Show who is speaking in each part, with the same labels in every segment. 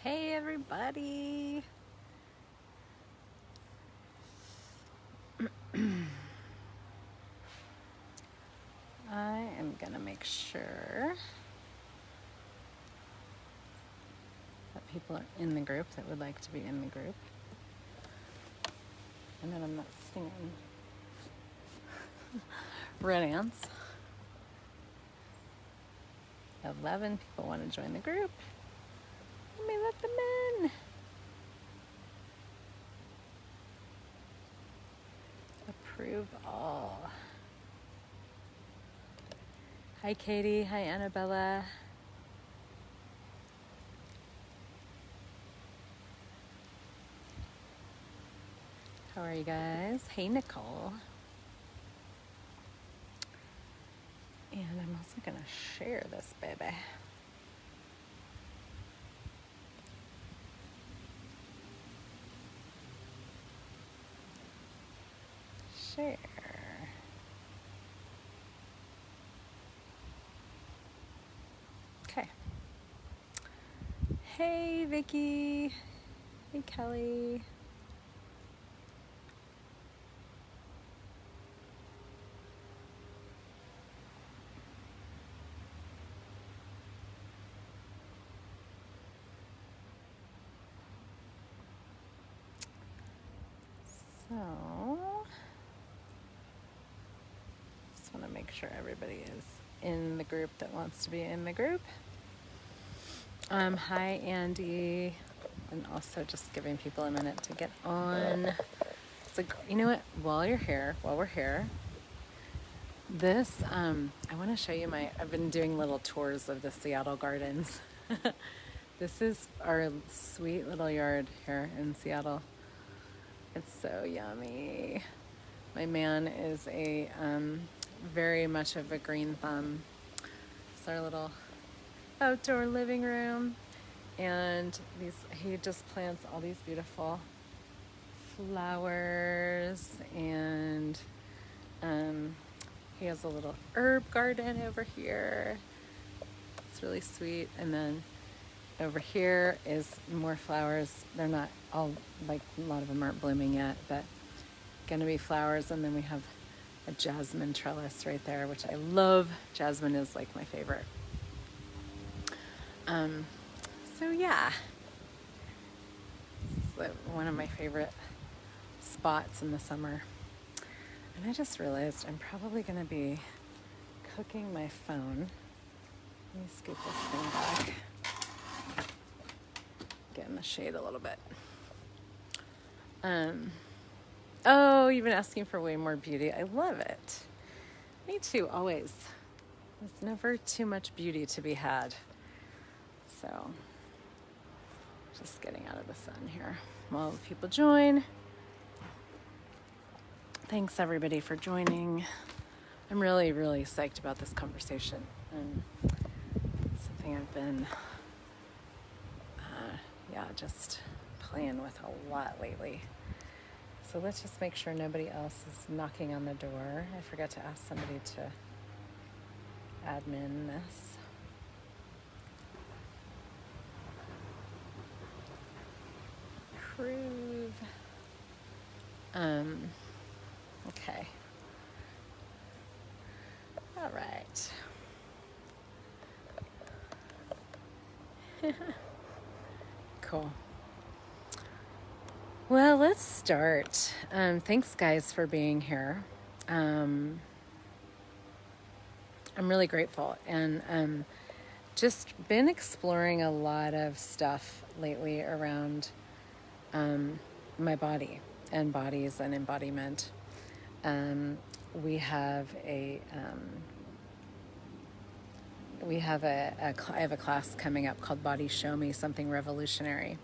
Speaker 1: Hey everybody! I am gonna make sure that people are in the group that would like to be in the group, and that I'm not singing red ants. 11 people want to join the group. Let me let them in. Approve all. Hi Katie, hi Annabella. How are you guys? Hey Nicole. And I'm also gonna share this baby. Share. Okay. Hey Vicky. Hey Kelly. So, just want to make sure everybody is in the group that wants to be in the group. Hi Andy, and also just giving people a minute to get on. It's like, you know what? While we're here, this I want to show you I've been doing little tours of the Seattle gardens. This is our sweet little yard here in Seattle. It's so yummy. My man is a very much of a green thumb. It's our little outdoor living room, and he just plants all these beautiful flowers, and he has a little herb garden over here. It's really sweet. And then over here is more flowers. They're not all, like, a lot of them aren't blooming yet, but gonna be flowers. And then we have a jasmine trellis right there, which I love. Jasmine is like my favorite. So yeah, it's one of my favorite spots in the summer. And I just realized I'm probably gonna be cooking my phone. Let me scoot this thing back. Get in the shade a little bit. Oh, you've been asking for way more beauty. I love it. Me too, always. There's never too much beauty to be had. So, just getting out of the sun here while people join. Thanks everybody for joining. I'm really, really psyched about this conversation. It's something I've been, just playing with a lot lately. So let's just make sure nobody else is knocking on the door. I forgot to ask somebody to admin this. Approve. Okay. All right. Cool. Well, let's start. Thanks, guys, for being here. I'm really grateful, and just been exploring a lot of stuff lately around my body and bodies and embodiment. I have a class coming up called Body Show Me Something Revolutionary.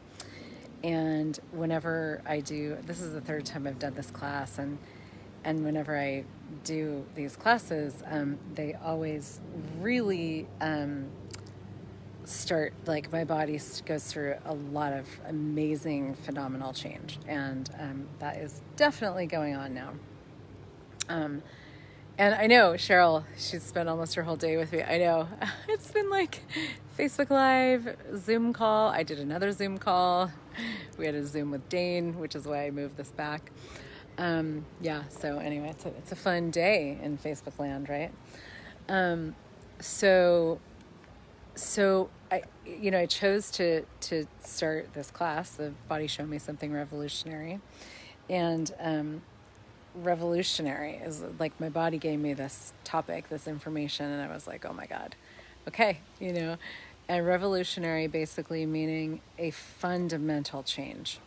Speaker 1: And whenever I do, this is the third time I've done this class, and whenever I do these classes, they always really start, like, my body goes through a lot of amazing, phenomenal change, and that is definitely going on now. And I know Cheryl, she's spent almost her whole day with me. I know. It's been like Facebook Live, Zoom call. I did another Zoom call. We had a Zoom with Dane, which is why I moved this back. Yeah, so anyway, it's a fun day in Facebook land, right? So I chose to start this class, the Body Show Me Something Revolutionary. And revolutionary is like, my body gave me this topic, this information, and I was like, oh my God, okay, and revolutionary basically meaning a fundamental change.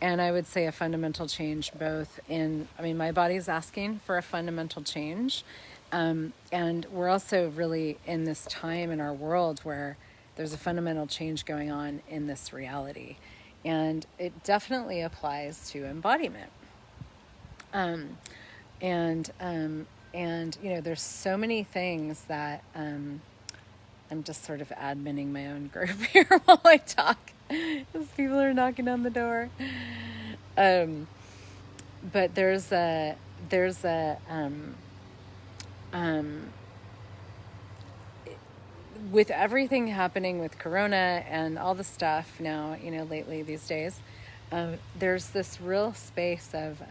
Speaker 1: And I would say a fundamental change both my body's asking for a fundamental change. And we're also really in this time in our world where there's a fundamental change going on in this reality. And it definitely applies to embodiment. And there's so many things that I'm just sort of adminning my own group here while I talk, as people are knocking on the door. But there's a with everything happening with Corona and all the stuff now, lately these days, there's this real space of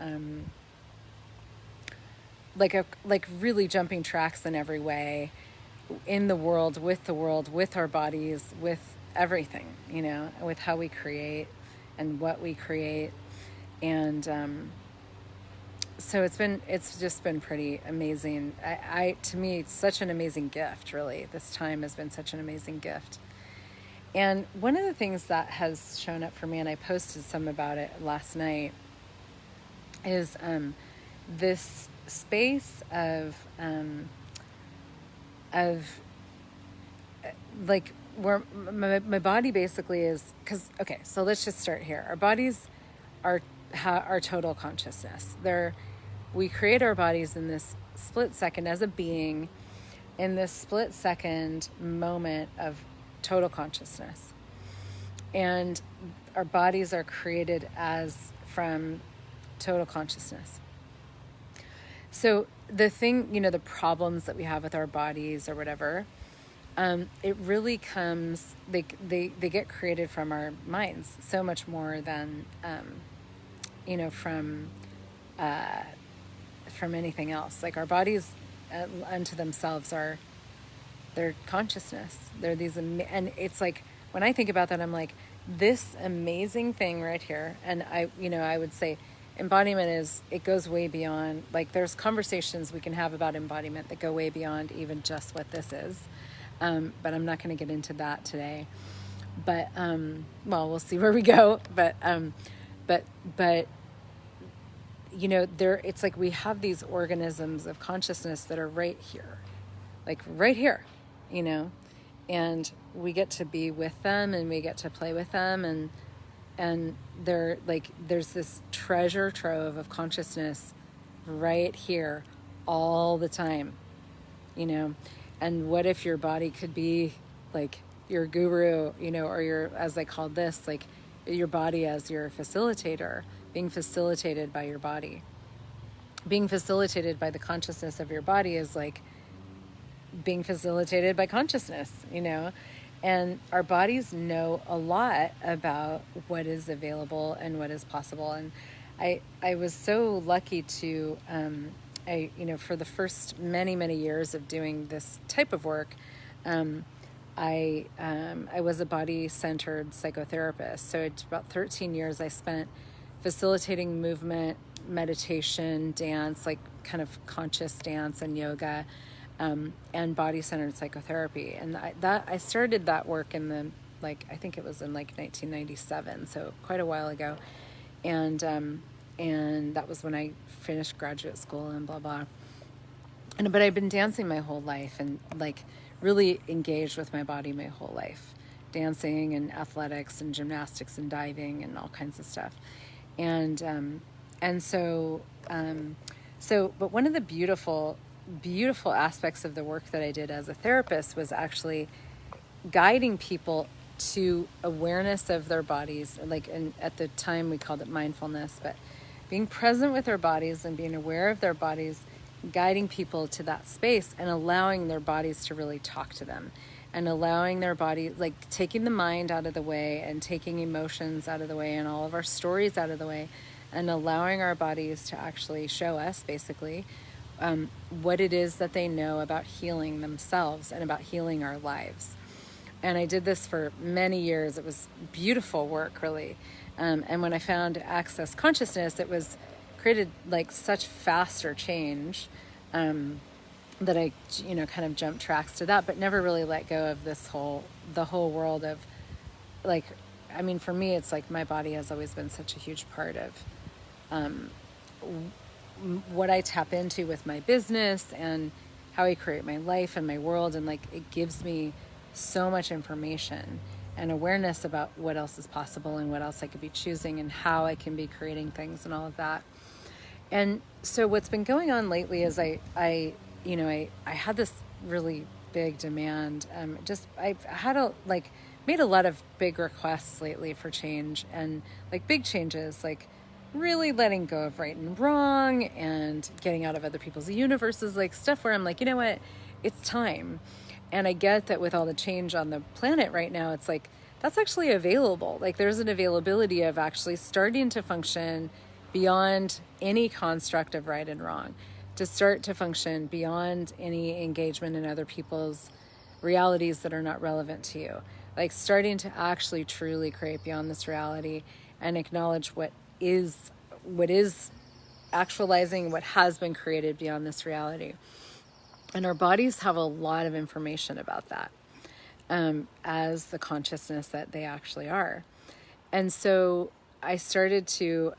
Speaker 1: like really jumping tracks in every way, in the world, with our bodies, with everything, with how we create and what we create. And so it's just been pretty amazing. To me, it's such an amazing gift, really. This time has been such an amazing gift. And one of the things that has shown up for me, and I posted some about it last night, is this space of like where my body basically is, because, okay, so let's just start here. Our bodies are total consciousness. We create our bodies in this split second as a being, in this split second moment of total consciousness. And our bodies are created from total consciousness. So the thing, the problems that we have with our bodies or whatever, it really comes, they get created from our minds so much more than, from anything else. Like, our bodies unto themselves they're consciousness. They're these, and it's like, when I think about that, I'm like, this amazing thing right here. And I would say embodiment it goes way beyond, like, there's conversations we can have about embodiment that go way beyond even just what this is. But I'm not going to get into that today. But, we'll see where we go. But it's like we have these organisms of consciousness that are right here, and we get to be with them, and we get to play with them, and they're like, there's this treasure trove of consciousness right here all the time, and what if your body could be like your guru, or your, as I called this, like your body as your facilitator, being facilitated by your body. Being facilitated by the consciousness of your body is like being facilitated by consciousness, and our bodies know a lot about what is available and what is possible. And I was so lucky to, for the first many years of doing this type of work, I was a body-centered psychotherapist. So it's about 13 years I spent facilitating movement, meditation, dance, like kind of conscious dance and yoga, and body-centered psychotherapy. And I started that work I think it was in 1997, so quite a while ago. And that was when I finished graduate school and blah, blah. But I've been dancing my whole life, and really engaged with my body my whole life, dancing and athletics and gymnastics and diving and all kinds of stuff. But one of the beautiful aspects of the work that I did as a therapist was actually guiding people to awareness of their bodies. At the time we called it mindfulness, but being present with their bodies and being aware of their bodies guiding people to that space and allowing their bodies to really talk to them, and allowing their body, like taking the mind out of the way and taking emotions out of the way and all of our stories out of the way, and allowing our bodies to actually show us basically what it is that they know about healing themselves and about healing our lives. And I did this for many years. It was beautiful work, really. And when I found Access Consciousness, it was created like such faster change that I, kind of jumped tracks to that, but never really let go of the whole world of, like, I mean, for me, it's like my body has always been such a huge part of what I tap into with my business and how I create my life and my world. And like, it gives me so much information and awareness about what else is possible and what else I could be choosing and how I can be creating things and all of that. And so what's been going on lately is I had this really big demand. I've had made a lot of big requests lately for change, and like big changes, like really letting go of right and wrong and getting out of other people's universes, like stuff where I'm like, you know what, it's time. And I get that with all the change on the planet right now, it's like, that's actually available. Like there's an availability of actually starting to function beyond any construct of right and wrong, to start to function beyond any engagement in other people's realities that are not relevant to you. Like starting to actually truly create beyond this reality and acknowledge what is actualizing what has been created beyond this reality. And our bodies have a lot of information about that as the consciousness that they actually are. And so I started to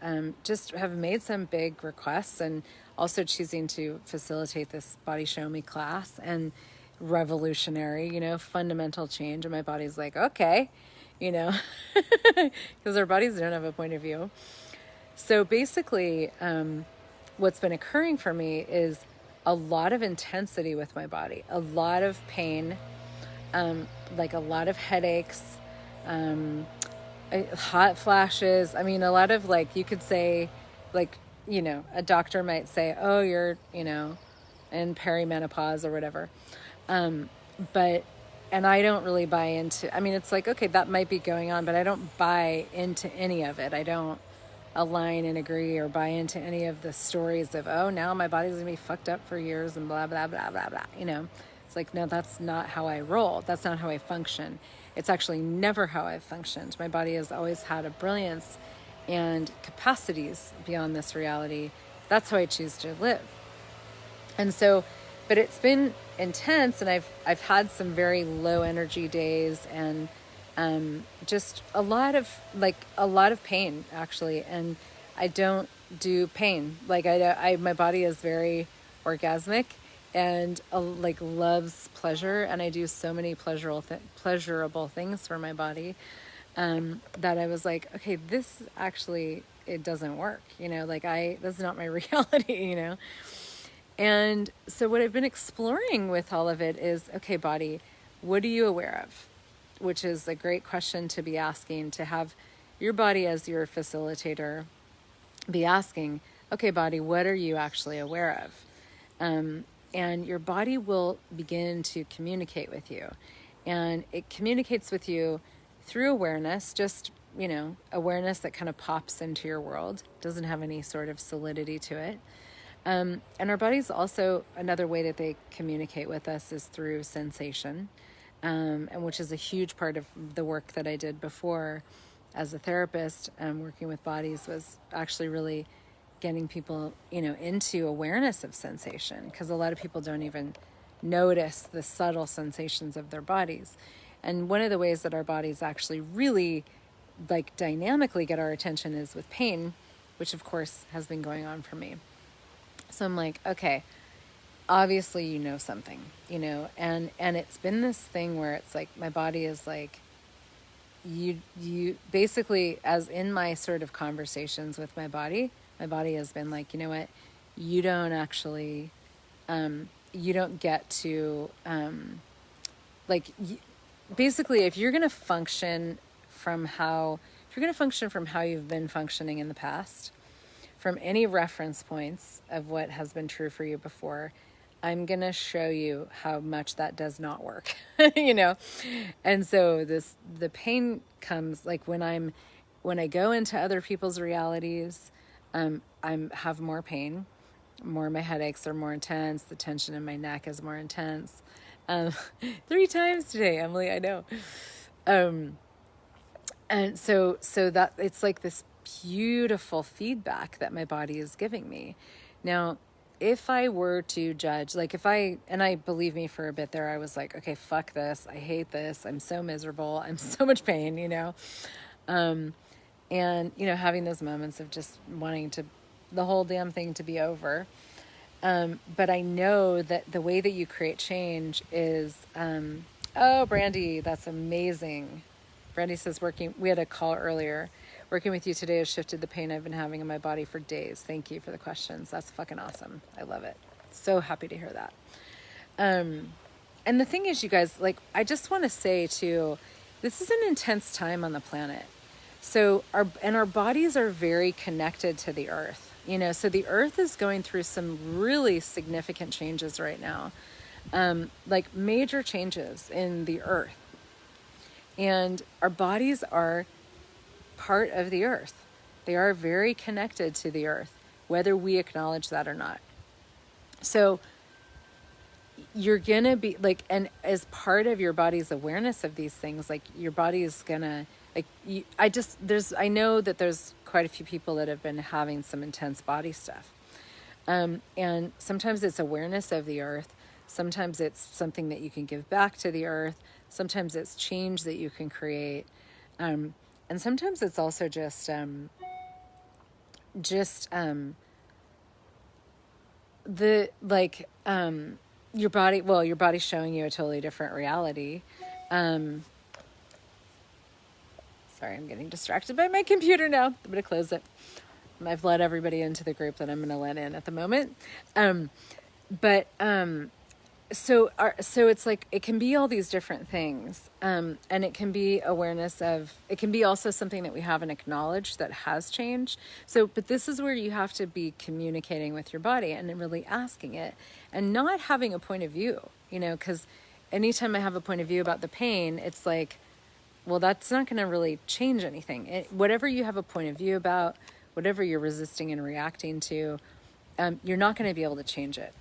Speaker 1: just have made some big requests, and also choosing to facilitate this Body Show Me class, and revolutionary, fundamental change. And my body's like, okay, because our bodies don't have a point of view. So basically, what's been occurring for me is a lot of intensity with my body, a lot of pain, like a lot of headaches, hot flashes. I mean, a lot of, like, you could say, like, a doctor might say, oh, you're, in perimenopause or whatever. And I don't really buy into, I mean, it's like, okay, that might be going on, but I don't buy into any of it. I don't align and agree or buy into any of the stories of, oh, now my body's gonna be fucked up for years and blah, blah, blah, blah, blah. It's like, no, that's not how I roll. That's not how I function. It's actually never how I've functioned. My body has always had a brilliance and capacities beyond this reality. That's how I choose to live. And so, but it's been intense, and I've had some very low energy days, and just a lot of pain, actually. And I don't do pain. Like my body is very orgasmic and loves pleasure, and I do so many pleasurable things for my body that I was like, okay, this actually, it doesn't work, that's not my reality, And so what I've been exploring with all of it is, okay, body, what are you aware of? Which is a great question to be asking, to have your body as your facilitator be asking, okay, body, what are you actually aware of? And your body will begin to communicate with you. And it communicates with you through awareness, just, awareness that kind of pops into your world, doesn't have any sort of solidity to it. And our bodies also, another way that they communicate with us is through sensation, and which is a huge part of the work that I did before as a therapist, working with bodies, was actually really getting people, into awareness of sensation, because a lot of people don't even notice the subtle sensations of their bodies. And one of the ways that our bodies actually really dynamically get our attention is with pain, which of course has been going on for me. So I'm like, okay, obviously something, and it's been this thing where it's like my body is like, you basically, as in my sort of conversations with my body has been like, you know what, you don't actually, you don't get to, basically, if you're going to function from how you've been functioning in the past, from any reference points of what has been true for you before, I'm going to show you how much that does not work, you know? And so the pain comes like when I go into other people's realities, have more pain, my headaches are more intense. The tension in my neck is more intense. 3 times today, Emily, I know. And so that it's like this beautiful feedback that my body is giving me. Now, if I were to judge, like and I believe me, for a bit there, I was like, okay, fuck this. I hate this. I'm so miserable. I'm so much pain, you know? And, you know, having those moments of just wanting the whole damn thing to be over. But I know that the way that you create change is, oh, Brandy, that's amazing. Brandy says, we had a call earlier. Working with you today has shifted the pain I've been having in my body for days. Thank you for the questions. That's fucking awesome. I love it. So happy to hear that. And the thing is, you guys, like, I just want to say too, this is an intense time on the planet. So our bodies are very connected to the earth, you know, so the earth is going through some really significant changes right now. Like major changes in the earth, and our bodies are part of the earth. They are very connected to the earth, whether we acknowledge that or not. So you're gonna be like, and as part of your body's awareness of these things, like your body is gonna, like, I know that there's quite a few people that have been having some intense body stuff. And sometimes it's awareness of the earth. Sometimes it's something that you can give back to the earth. Sometimes it's change that you can create. And sometimes it's also just your body's showing you a totally different reality. Sorry, I'm getting distracted by my computer now. I'm going to close it. I've let everybody into the group that I'm going to let in at the moment. So it's like, it can be all these different things. And it can be awareness of, it can be also something that we haven't acknowledged that has changed. So, but this is where you have to be communicating with your body and really asking it and not having a point of view, you know, because anytime I have a point of view about the pain, it's like, well, that's not going to really change anything. Whatever you have a point of view about, whatever you're resisting and reacting to, you're not going to be able to change it.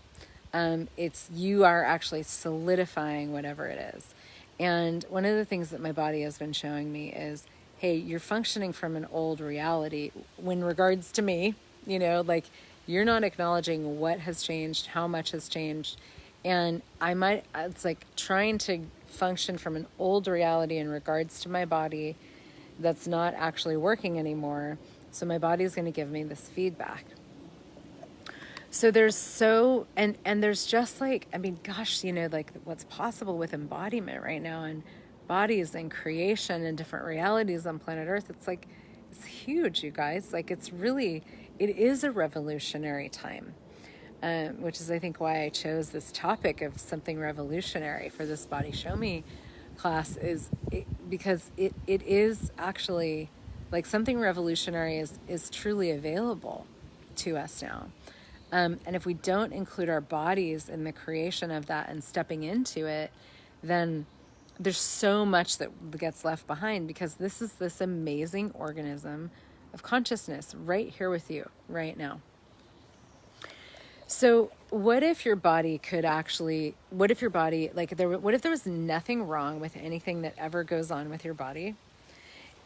Speaker 1: You are actually solidifying whatever it is. And one of the things that my body has been showing me is, hey, you're functioning from an old reality when regards to me, you know, like you're not acknowledging what has changed, how much has changed. And it's like trying to function from an old reality in regards to my body that's not actually working anymore. So my body is going to give me this feedback. So and there's just like, I mean, gosh, you know, like what's possible with embodiment right now and bodies and creation and different realities on planet Earth. It's like, it's huge, you guys. Like it is a revolutionary time, which is, I think, why I chose this topic of something revolutionary for this Body Show Me class because it is actually like something revolutionary is truly available to us now. And if we don't include our bodies in the creation of that and stepping into it, then there's so much that gets left behind, because this is this amazing organism of consciousness right here with you right now. So what if your body what if there was nothing wrong with anything that ever goes on with your body?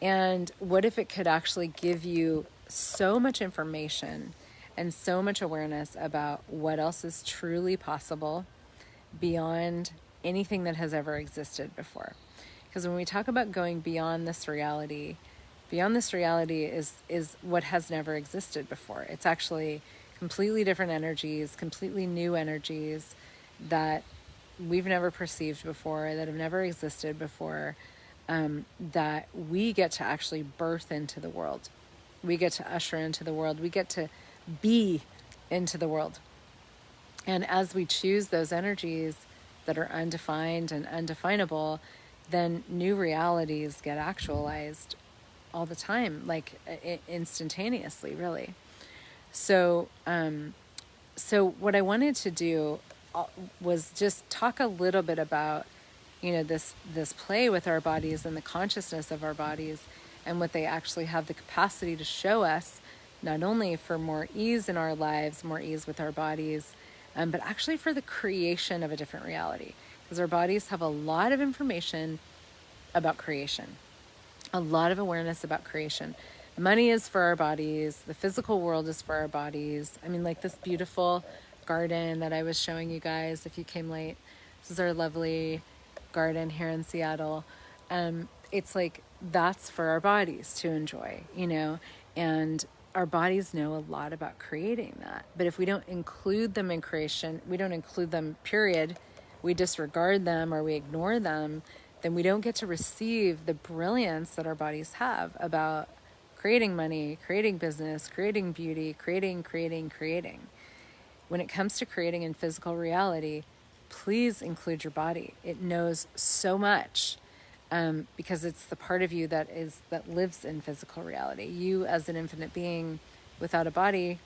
Speaker 1: And what if it could actually give you so much information and so much awareness about what else is truly possible beyond anything that has ever existed before? Because when we talk about going beyond this reality is what has never existed before. It's actually completely different energies, completely new energies that we've never perceived before, that have never existed before, that we get to actually birth into the world. We get to usher into the world. We get to be into the world. And as we choose those energies that are undefined and undefinable, then new realities get actualized all the time, like instantaneously, really. So, so what I wanted to do was just talk a little bit about, this play with our bodies and the consciousness of our bodies and what they actually have the capacity to show us, not only for more ease in our lives, more ease with our bodies, but actually for the creation of a different reality. Because our bodies have a lot of information about creation, a lot of awareness about creation. Money is for our bodies. The physical world is for our bodies. I mean, like this beautiful garden that I was showing you guys if you came late. This is our lovely garden here in Seattle. It's like that's for our bodies to enjoy, and our bodies know a lot about creating that. But if we don't include them in creation, we don't include them, period, we disregard them or we ignore them, then we don't get to receive the brilliance that our bodies have about creating money, creating business, creating beauty, creating. When it comes to creating in physical reality, please include your body. It knows so much, because it's the part of you that lives in physical reality. You as an infinite being without a body,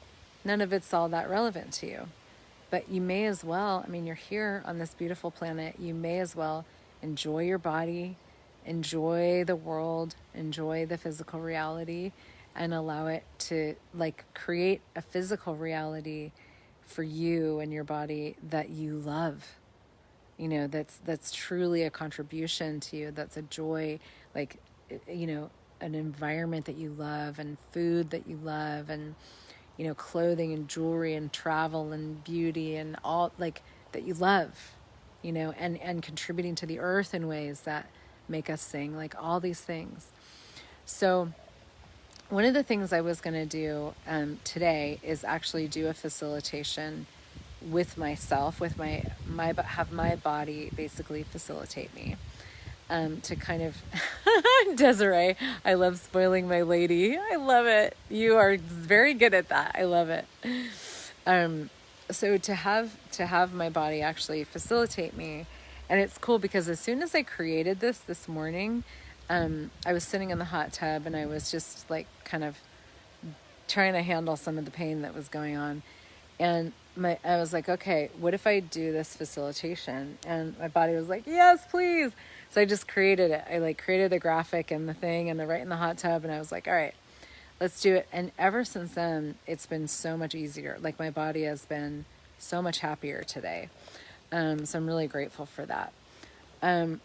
Speaker 1: none of it's all that relevant to you. But you may as well, you're here on this beautiful planet, you may as well enjoy your body, enjoy the world, enjoy the physical reality, and allow it to create a physical reality for you and your body that you love. That's truly a contribution to you, that's a joy, an environment that you love, and food that you love, and clothing and jewelry and travel and beauty and all that you love, and contributing to the earth in ways that make us sing, all these things. So one of the things I was going to do today is actually do a facilitation with myself, with have my body basically facilitate me, to kind of Desiree, I love spoiling my lady. I love it. You are very good at that. I love it. So to have my body actually facilitate me, and it's cool because as soon as I created this morning, I was sitting in the hot tub and I was just kind of trying to handle some of the pain that was going on. And I was like, okay, what if I do this facilitation? And my body was like, yes, please. So I just created it. I created the graphic and the thing and right in the hot tub. And I was like, all right, let's do it. And ever since then, it's been so much easier. My body has been so much happier today. So I'm really grateful for that.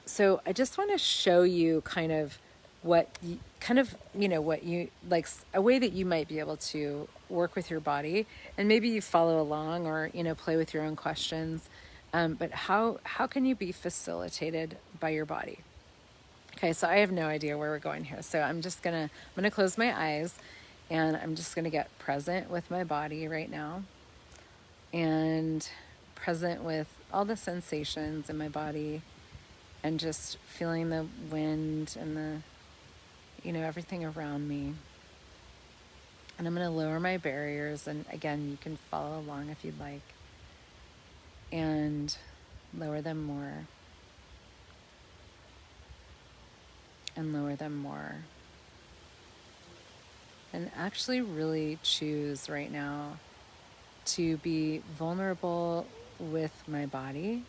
Speaker 1: So I just want to show you kind of what you a way that you might be able to work with your body, and maybe you follow along or, play with your own questions. But how can you be facilitated by your body? Okay, so I have no idea where we're going here. So I'm gonna close my eyes and I'm just gonna get present with my body right now, and present with all the sensations in my body, and just feeling the wind and the everything around me. And I'm going to lower my barriers, and again, you can follow along if you'd like, and lower them more, and lower them more, and actually really choose right now to be vulnerable with my body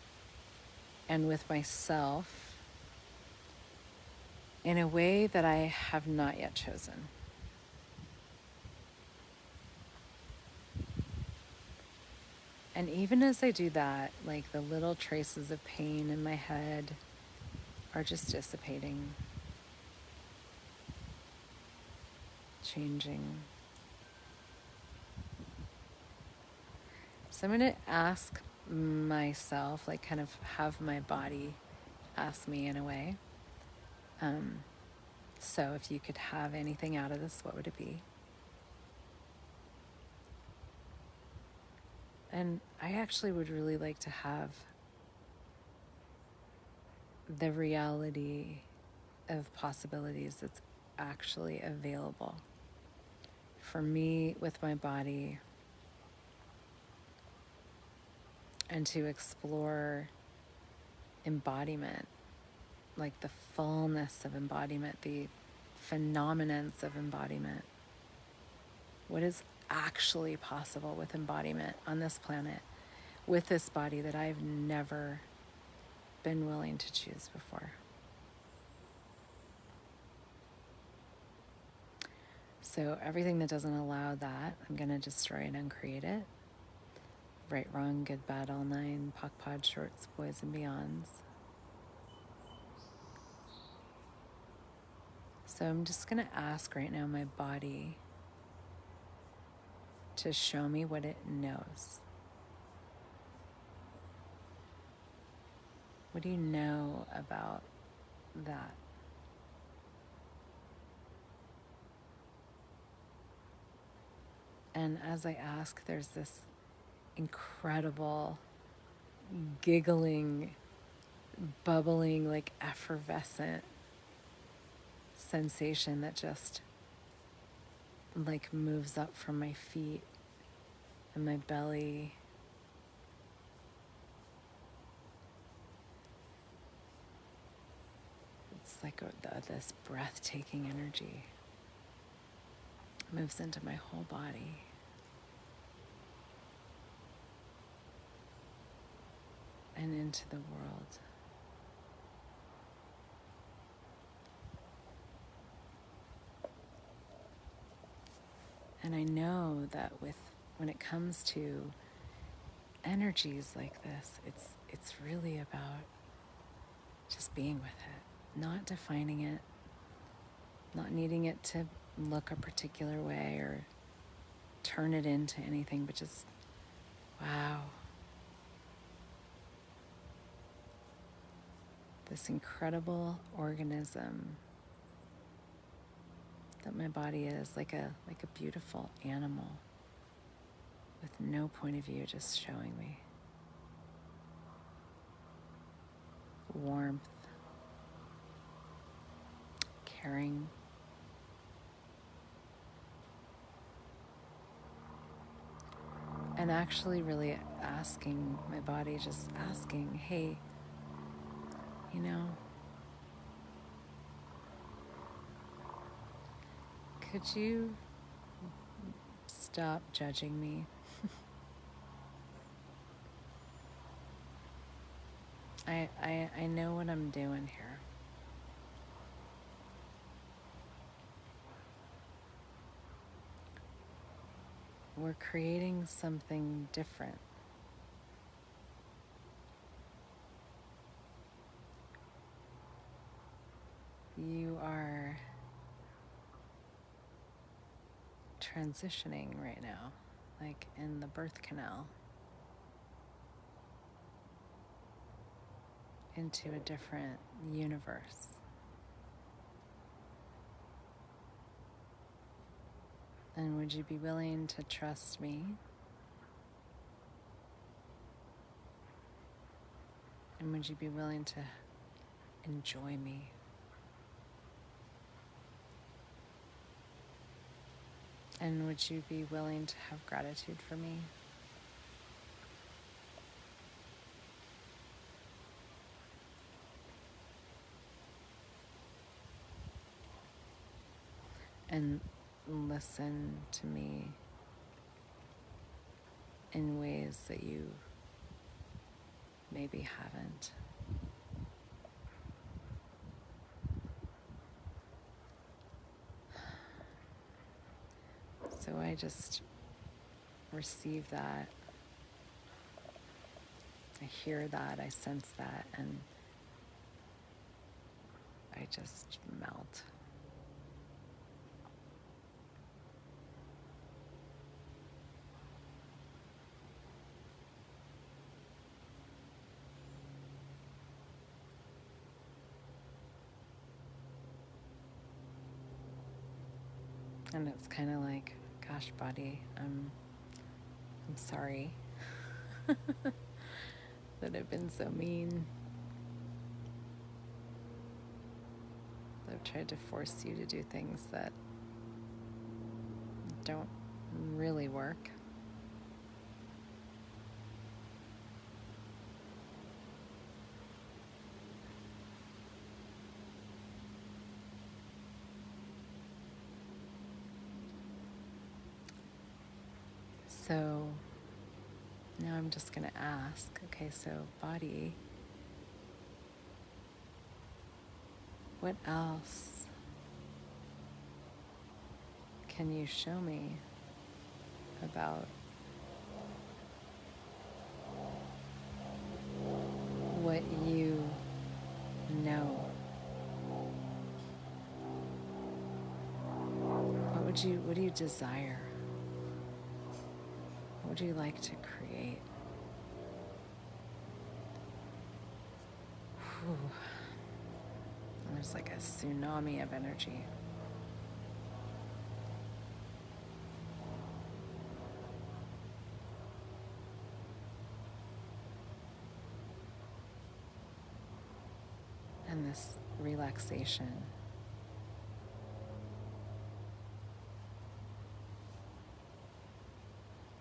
Speaker 1: and with myself in a way that I have not yet chosen. And even as I do that, the little traces of pain in my head are just dissipating, changing. So I'm going to ask myself, kind of have my body ask me in a way. So if you could have anything out of this, what would it be? And I actually would really like to have the reality of possibilities that's actually available for me with my body, and to explore embodiment, the fullness of embodiment, the phenomenons of embodiment. What is actually possible with embodiment on this planet, with this body that I've never been willing to choose before. So everything that doesn't allow that, I'm going to destroy and uncreate it. Right, wrong, good, bad, all nine, POC, POD, shorts, boys, and beyonds. So I'm just going to ask right now my body to show me what it knows. What do you know about that? And as I ask, there's this incredible giggling, bubbling, like effervescent sensation that just like moves up from my feet and my belly. It's like this breathtaking energy moves into my whole body. And into the world. And I know that when it comes to energies like this, it's really about just being with it, not defining it, not needing it to look a particular way or turn it into anything, but just, wow. This incredible organism that my body is, like a beautiful animal with no point of view, just showing me warmth, caring, and actually really asking my body, just asking, hey, you know, could you stop judging me? I know what I'm doing here. We're creating something different. You are transitioning right now, like in the birth canal, into a different universe. And would you be willing to trust me? And would you be willing to enjoy me? And would you be willing to have gratitude for me? And listen to me in ways that you maybe haven't. So I just receive that. I hear that, I sense that, and I just melt. And it's kind of like, gosh, body, I'm sorry that I've been so mean. I've tried to force you to do things that don't really work. So now I'm just going to ask, okay, so body, what else can you show me about what you know? What do you desire? What would you like to create? Whew. There's like a tsunami of energy. And this relaxation.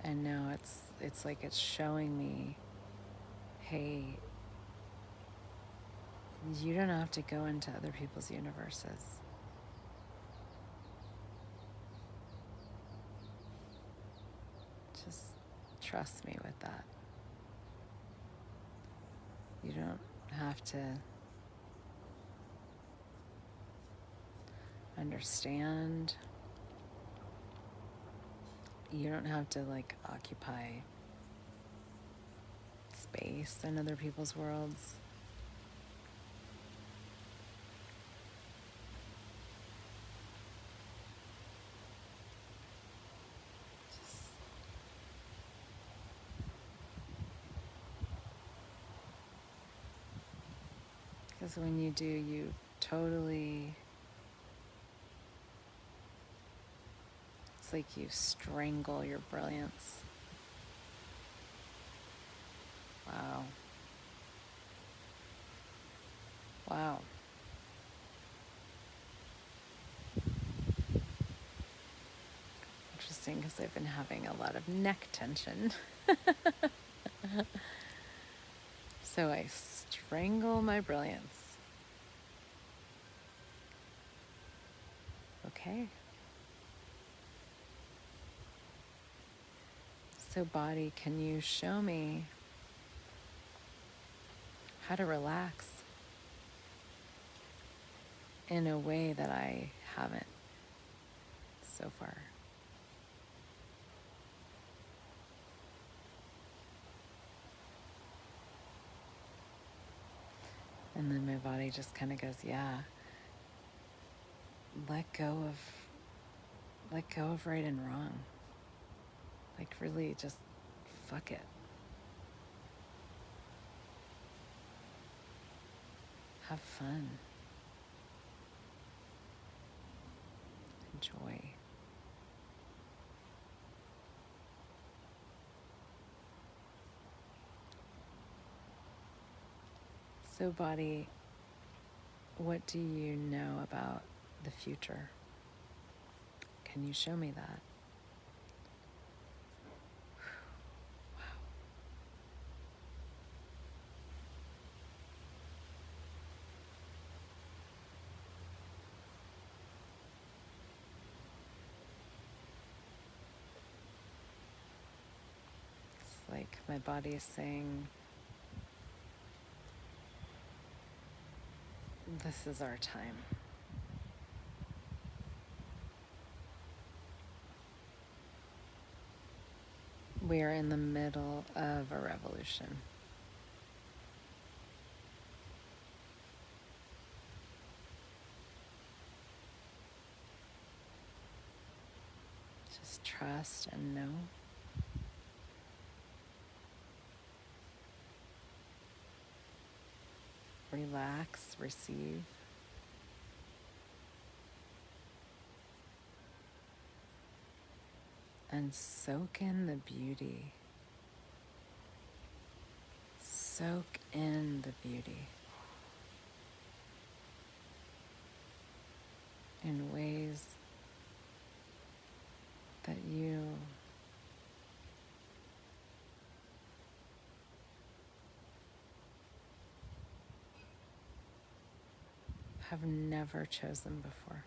Speaker 1: And now it's like it's showing me, hey, you don't have to go into other people's universes. Just trust me with that. You don't have to understand. You don't have to like occupy space in other people's worlds. Because when you do, you totally, it's like you strangle your brilliance. Wow. Wow. Interesting, because I've been having a lot of neck tension. So I strangle my brilliance. Okay. So body, can you show me how to relax in a way that I haven't so far? And then my body just kind of goes, yeah, let go of right and wrong. Like really just fuck it. Have fun. Enjoy. So body, what do you know about the future? Can you show me that? Wow. It's like my body is saying, this is our time. We are in the middle of a revolution. Just trust and know. Relax, receive. And soak in the beauty. Soak in the beauty in ways that you have never chosen before.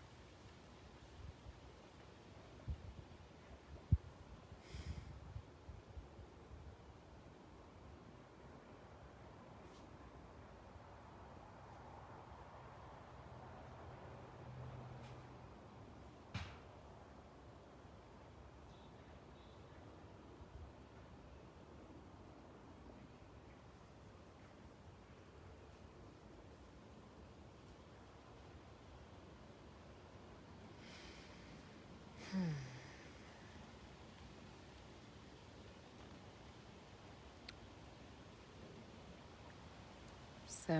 Speaker 1: So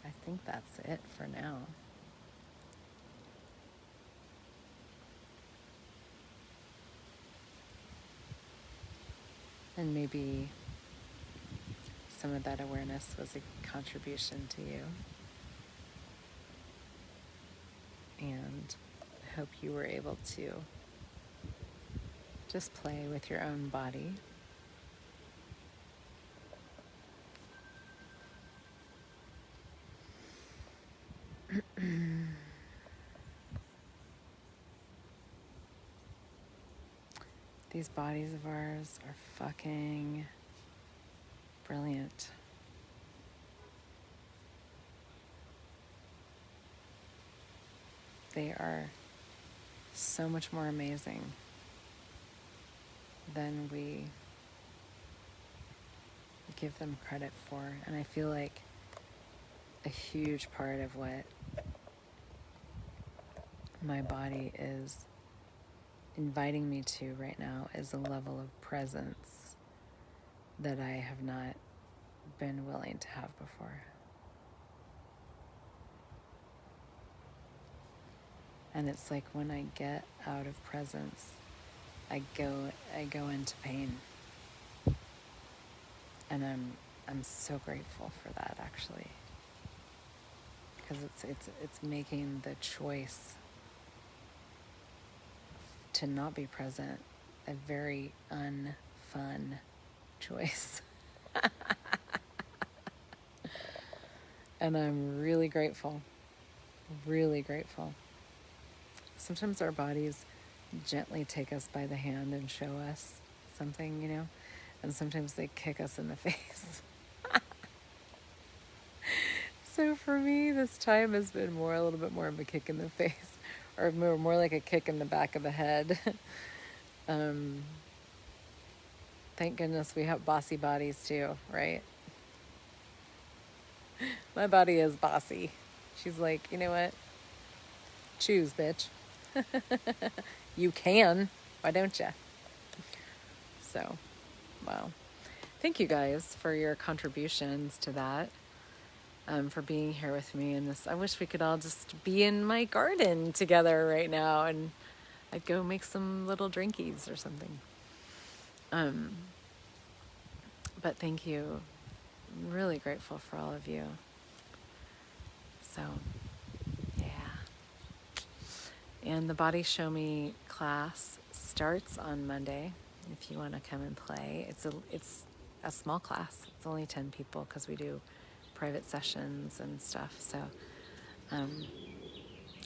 Speaker 1: I think that's it for now. And maybe some of that awareness was a contribution to you. And I hope you were able to just play with your own body. These bodies of ours are fucking brilliant. They are so much more amazing than we give them credit for. And I feel like a huge part of what my body is inviting me to right now is a level of presence that I have not been willing to have before. And it's like when I get out of presence, I go into pain. And I'm so grateful for that, actually. Because it's making the choice to not be present a very unfun choice. And I'm really grateful. Really grateful. Sometimes our bodies gently take us by the hand and show us something, you know, and sometimes they kick us in the face. So for me, this time has been a little bit more of a kick in the face, or more like a kick in the back of the head. Thank goodness we have bossy bodies too, right? My body is bossy. She's like, you know what? Choose, bitch. You can. Why don't you? So, wow. Thank you guys for your contributions to that. For being here with me in this. I wish we could all just be in my garden together right now, and I'd go make some little drinkies or something. But thank you. I'm really grateful for all of you. So, yeah. And the Body Show Me class starts on Monday. If you want to come and play, it's a small class. It's only 10 people because we do private sessions and stuff. So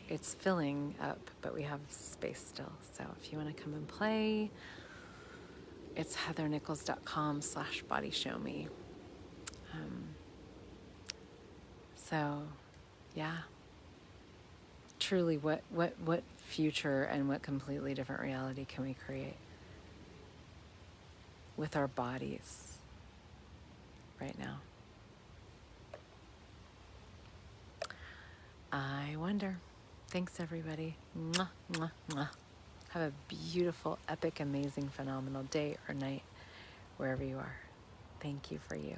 Speaker 1: it's filling up, but we have space still. So if you want to come and play, it's heathernichols.com/bodyshow-me. So yeah, truly what future and what completely different reality can we create with our bodies right now? I wonder. Thanks, everybody. Mwah, mwah, mwah. Have a beautiful, epic, amazing, phenomenal day or night, wherever you are. Thank you for you.